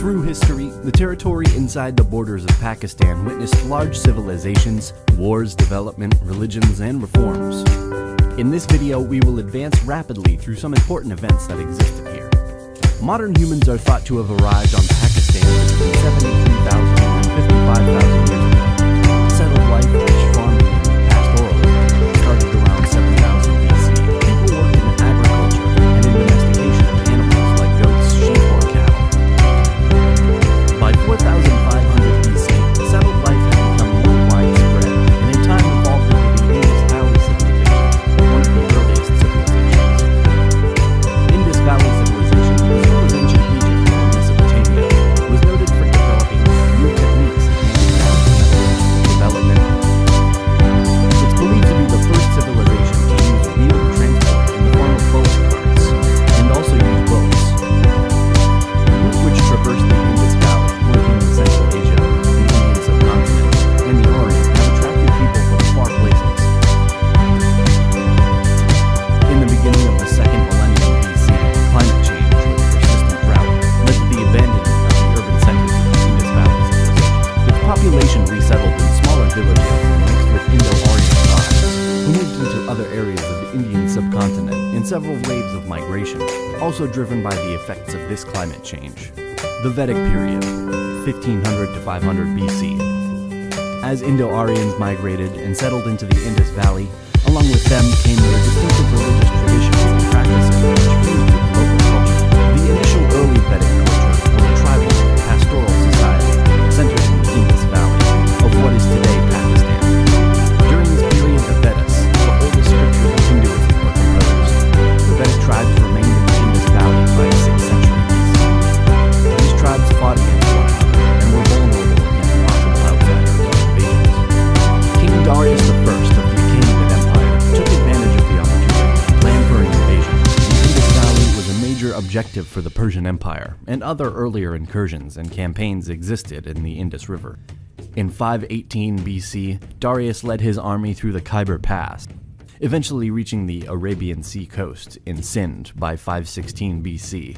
Through history, the territory inside the borders of Pakistan witnessed large civilizations, wars, development, religions, and reforms. In this video, we will advance rapidly through some important events that existed here. Modern humans are thought to have arrived on Pakistan between 73,000 and 55,000 years ago. Settled life, rich farming, and pastoralism started around 7,000 BC. People worked in agriculture and in domestication of animals like goats, sheep, or cattle. By 4,500 BC, settled life had become more widespread, and in time evolved into the Indus Valley civilization, one of the earliest civilizations. Indus Valley civilization, as well as ancient Egypt and Mesopotamia, was noted for developing new techniques in handicraft development. It's believed to be the first civilization to use wheeled transport in the form of bullock carts, and also use boats. The route which traversed the Indus Valley, linking Central Asia, the Indian subcontinent, and the Orient, have attracted people from far places. In the beginning of the second millennium BC, climate change with persistent drought led to the abandonment of the urban centers of the Indus Valley civilization. Its population resettled in smaller villages and mixed with Indo-Aryan tribes, who moved into other areas of the Indian subcontinent in several waves of migration, also driven by the effects of this climate change. The Vedic period, 1500 to 500 BC. As Indo-Aryans migrated and settled into the Indus Valley, along with them came their distinctive religious traditions and practices which fused with local culture. The initial early Vedic culture was a tribal, pastoral society centered in the Indus Valley of what is today Pakistan. During this period of Vedas, the oldest scriptures of Hinduism were composed. The Vedic tribes remained in the Indus Valley by 6th century BC. These tribes fought against one another and were vulnerable against possible outsiders or invasions. King Darius I of the Achaemenid Empire took advantage of the opportunity to plan for an invasion. The Indus Valley was a major objective for the Persian Empire, and other earlier incursions and campaigns existed in the Indus River. In 518 BC, Darius led his army through the Khyber Pass, eventually reaching the Arabian Sea coast in Sindh by 516 BC.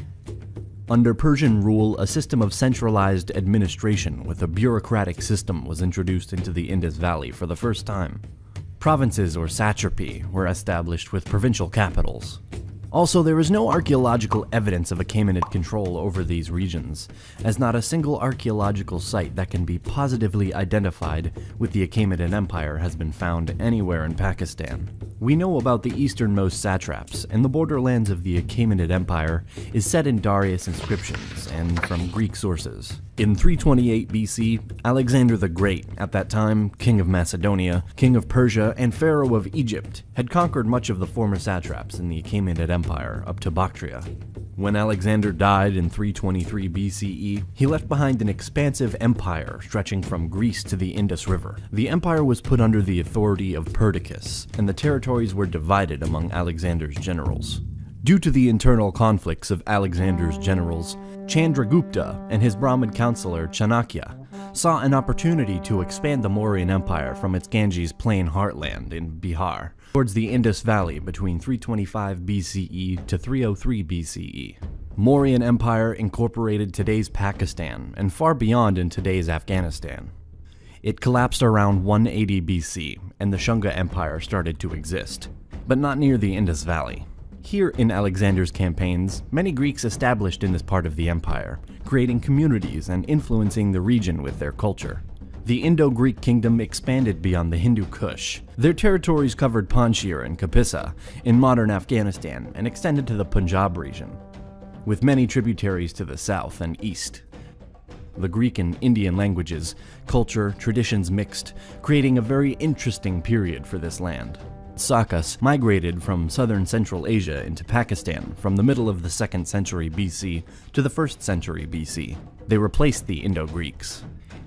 Under Persian rule, a system of centralized administration with a bureaucratic system was introduced into the Indus Valley for the first time. Provinces or satrapy were established with provincial capitals. Also, there is no archaeological evidence of Achaemenid control over these regions, as not a single archaeological site that can be positively identified with the Achaemenid Empire has been found anywhere in Pakistan. We know about the easternmost satraps, and the borderlands of the Achaemenid Empire is set in Darius inscriptions and from Greek sources. In 328 BC, Alexander the Great, at that time king of Macedonia, king of Persia, and pharaoh of Egypt, had conquered much of the former satraps in the Achaemenid Empire up to Bactria. When Alexander died in 323 BCE, he left behind an expansive empire stretching from Greece to the Indus River. The empire was put under the authority of Perdiccas, and the territories were divided among Alexander's generals. Due to the internal conflicts of Alexander's generals, Chandragupta and his Brahmin counselor Chanakya saw an opportunity to expand the Mauryan Empire from its Ganges plain heartland in Bihar towards the Indus Valley between 325 BCE to 303 BCE. Mauryan Empire incorporated today's Pakistan and far beyond in today's Afghanistan. It collapsed around 180 BC, and the Shunga Empire started to exist, but not near the Indus Valley. Here in Alexander's campaigns, many Greeks established in this part of the empire, creating communities and influencing the region with their culture. The Indo-Greek kingdom expanded beyond the Hindu Kush. Their territories covered Panjshir and Kapisa in modern Afghanistan and extended to the Punjab region, with many tributaries to the south and east. The Greek and Indian languages, culture, traditions mixed, creating a very interesting period for this land. Sakas migrated from southern Central Asia into Pakistan from the middle of the 2nd century BC to the 1st century BC. They replaced the Indo-Greeks.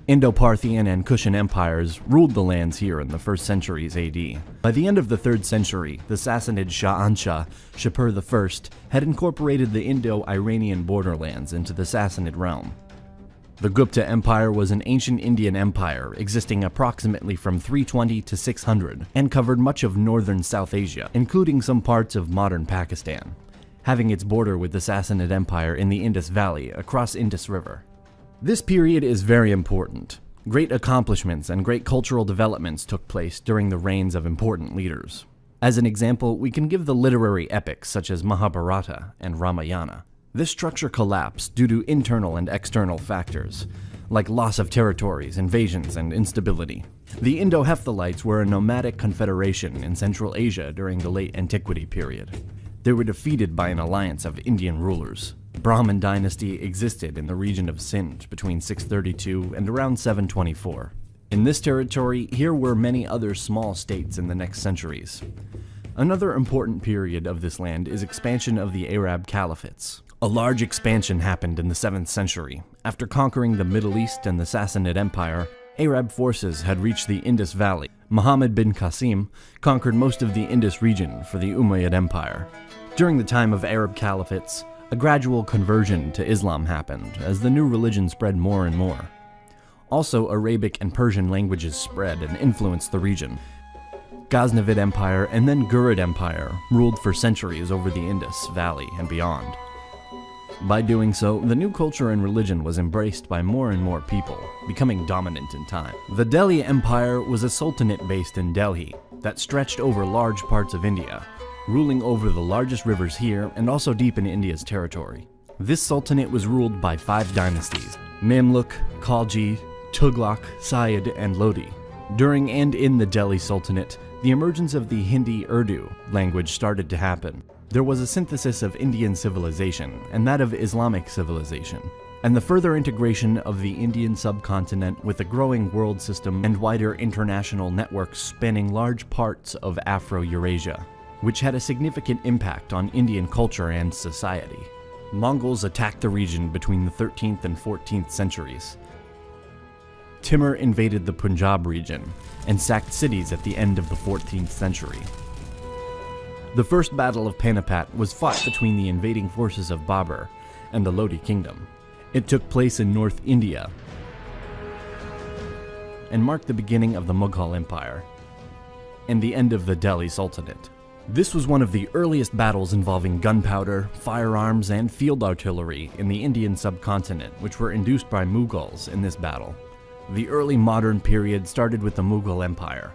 Indo-Parthian and Kushan empires ruled the lands here in the 1st centuries AD. By the end of the 3rd century, the Sassanid Shah Shapur I had incorporated the Indo-Iranian borderlands into the Sassanid realm. The Gupta Empire was an ancient Indian empire existing approximately from 320 to 600 and covered much of northern South Asia, including some parts of modern Pakistan, having its border with the Sassanid Empire in the Indus Valley across Indus River. This period is very important. Great accomplishments and great cultural developments took place during the reigns of important leaders. As an example, we can give the literary epics such as Mahabharata and Ramayana. This structure collapsed due to internal and external factors, like loss of territories, invasions, and instability. The Indo-Hephthalites were a nomadic confederation in Central Asia during the late Antiquity period. They were defeated by an alliance of Indian rulers. Brahmin dynasty existed in the region of Sindh between 632 and around 724. In this territory, here were many other small states in the next centuries. Another important period of this land is expansion of the Arab caliphates. A large expansion happened in the 7th century. After conquering the Middle East and the Sassanid Empire, Arab forces had reached the Indus Valley. Muhammad bin Qasim conquered most of the Indus region for the Umayyad Empire. During the time of Arab caliphates, a gradual conversion to Islam happened as the new religion spread more and more. Also, Arabic and Persian languages spread and influenced the region. Ghaznavid Empire and then Ghurid Empire ruled for centuries over the Indus Valley and beyond. By doing so, the new culture and religion was embraced by more and more people, becoming dominant in time. The Delhi Empire was a sultanate based in Delhi that stretched over large parts of India, ruling over the largest rivers here and also deep in India's territory. This sultanate was ruled by 5 dynasties: Mamluk, Khalji, Tughlaq, Sayyid, and Lodi. During and in the Delhi Sultanate, the emergence of the Hindi-Urdu language started to happen. There was a synthesis of Indian civilization and that of Islamic civilization, and the further integration of the Indian subcontinent with a growing world system and wider international networks spanning large parts of Afro-Eurasia, which had a significant impact on Indian culture and society. Mongols attacked the region between the 13th and 14th centuries. Timur invaded the Punjab region and sacked cities at the end of the 14th century. The First Battle of Panipat was fought between the invading forces of Babur and the Lodi kingdom. It took place in North India and marked the beginning of the Mughal Empire and the end of the Delhi Sultanate. This was one of the earliest battles involving gunpowder, firearms, and field artillery in the Indian subcontinent, which were induced by Mughals in this battle. The early modern period started with the Mughal Empire.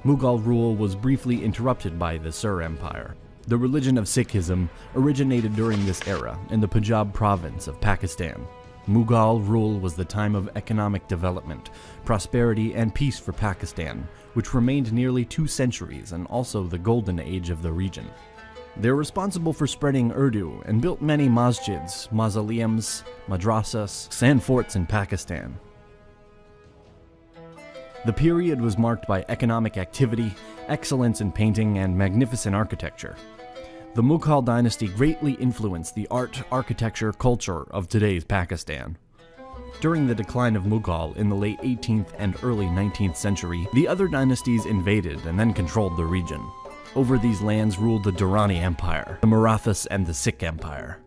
Mughal rule was briefly interrupted by the Sur Empire. The religion of Sikhism originated during this era in the Punjab province of Pakistan. Mughal rule was the time of economic development, prosperity, and peace for Pakistan, which remained nearly 2 centuries and also the golden age of the region. They were responsible for spreading Urdu and built many masjids, mausoleums, madrasas, and forts in Pakistan. The period was marked by economic activity, excellence in painting, and magnificent architecture. The Mughal dynasty greatly influenced the art, architecture, culture of today's Pakistan. During the decline of Mughal in the late 18th and early 19th century, the other dynasties invaded and then controlled the region. Over these lands ruled the Durrani Empire, the Marathas, and the Sikh Empire.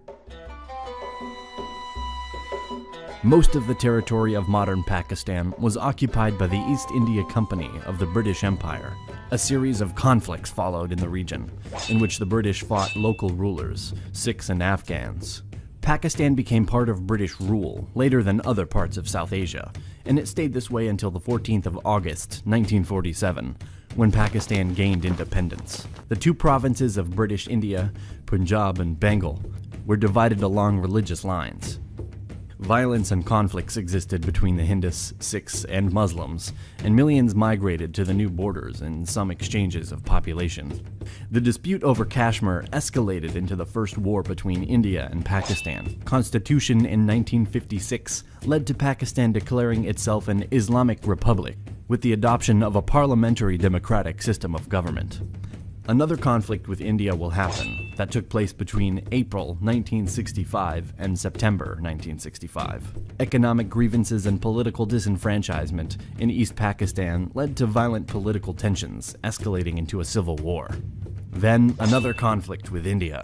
Most of the territory of modern Pakistan was occupied by the East India Company of the British Empire. A series of conflicts followed in the region, in which the British fought local rulers, Sikhs and Afghans. Pakistan became part of British rule later than other parts of South Asia, and it stayed this way until the 14th of August, 1947, when Pakistan gained independence. The 2 provinces of British India, Punjab and Bengal, were divided along religious lines. Violence and conflicts existed between the Hindus, Sikhs, and Muslims, and millions migrated to the new borders in some exchanges of population. The dispute over Kashmir escalated into the first war between India and Pakistan. Constitution in 1956 led to Pakistan declaring itself an Islamic republic, with the adoption of a parliamentary democratic system of government. Another conflict with India will happen that took place between April 1965 and September 1965. Economic grievances and political disenfranchisement in East Pakistan led to violent political tensions, escalating into a civil war. Then, another conflict with India.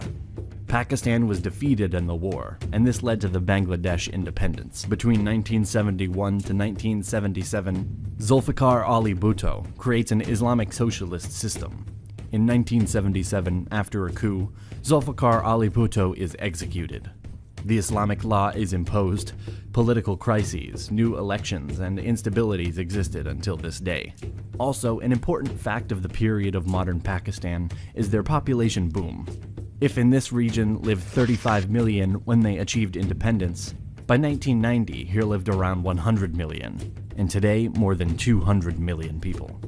Pakistan was defeated in the war, and this led to the Bangladesh independence. Between 1971 to 1977, Zulfikar Ali Bhutto creates an Islamic socialist system. In 1977, after a coup, Zulfikar Ali Bhutto is executed. The Islamic law is imposed. Political crises, new elections, and instabilities existed until this day. Also, an important fact of the period of modern Pakistan is their population boom. If in this region lived 35 million when they achieved independence, by 1990 here lived around 100 million, and today more than 200 million people.